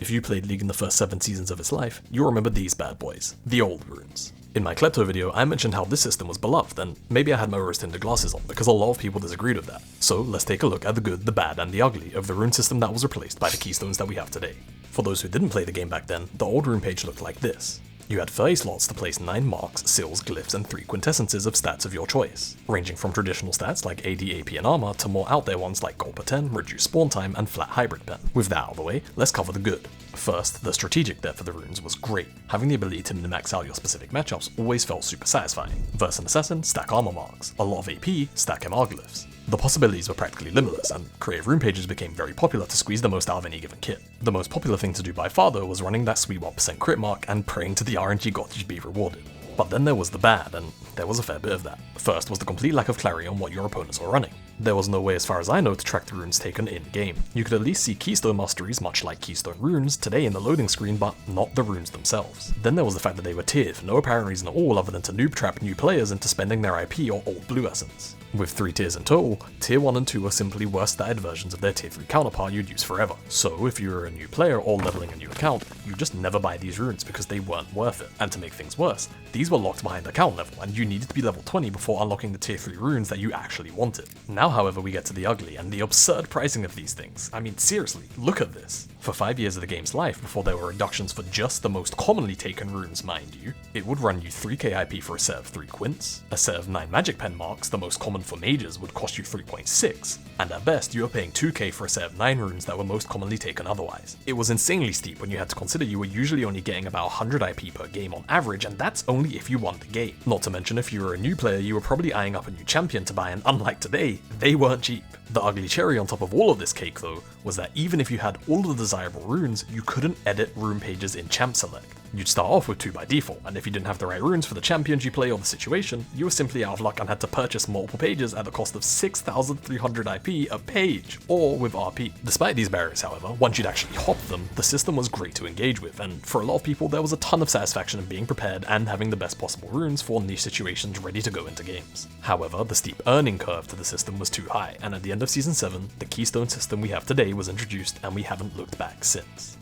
if you played League in the first 7 seasons of its life, you'll remember these bad boys, the old runes. In my Klepto video, I mentioned how this system was beloved, and maybe I had my rose-tinted glasses on because a lot of people disagreed with that. So let's take a look at the good, the bad, and the ugly of the rune system that was replaced by the keystones that we have today. For those who didn't play the game back then, the old rune page looked like this. You had 30 slots to place 9 marks, seals, glyphs, and 3 quintessences of stats of your choice, ranging from traditional stats like AD, AP, and armor to more out there ones like gold per 10, reduced spawn time, and flat hybrid pen. With that out of the way, let's cover the good. First, the strategic depth for the runes was great. Having the ability to min-max out your specific matchups always felt super satisfying. Verse an assassin, stack armor marks. A lot of AP, stack MR glyphs. The possibilities were practically limitless, and creative rune pages became very popular to squeeze the most out of any given kit. The most popular thing to do by far though was running that sweet 1% crit mark and praying to the RNG god you'd be rewarded. But then there was the bad, and there was a fair bit of that. First was the complete lack of clarity on what your opponents were running. There was no way as far as I know to track the runes taken in-game. You could at least see keystone masteries much like keystone runes today in the loading screen, but not the runes themselves. Then there was the fact that they were tiered for no apparent reason at all other than to noob trap new players into spending their IP or old blue essence. With 3 tiers in total, tier 1 and 2 were simply worse statted versions of their tier 3 counterpart you'd use forever. So if you were a new player or leveling a new account, you just never buy these runes because they weren't worth it. And to make things worse, these were locked behind account level and you needed to be level 20 before unlocking the tier 3 runes that you actually wanted. Now however we get to the ugly and the absurd pricing of these things. I mean seriously, look at this. For 5 years of the game's life, before there were reductions for just the most commonly taken runes mind you, it would run you 3k IP for a set of 3 quints, a set of 9 magic pen marks, the most common for mages, would cost you 3.6, and at best you were paying 2k for a set of 9 runes that were most commonly taken otherwise. It was insanely steep when you had to consider you were usually only getting about 100 IP per game on average, and that's only if you won the game. Not to mention if you were a new player you were probably eyeing up a new champion to buy, and unlike today, they weren't cheap. The ugly cherry on top of all of this cake though, was that even if you had all the desirable runes, you couldn't edit rune pages in Champ Select. You'd start off with 2 by default, and if you didn't have the right runes for the champions you play or the situation, you were simply out of luck and had to purchase multiple pages at the cost of 6,300 IP a page, or with RP. Despite these barriers however, once you'd actually hopped them, the system was great to engage with, and for a lot of people there was a ton of satisfaction in being prepared and having the best possible runes for niche situations ready to go into games. However, the steep earning curve to the system was too high, and at the end of Season 7, the keystone system we have today was introduced and we haven't looked back since.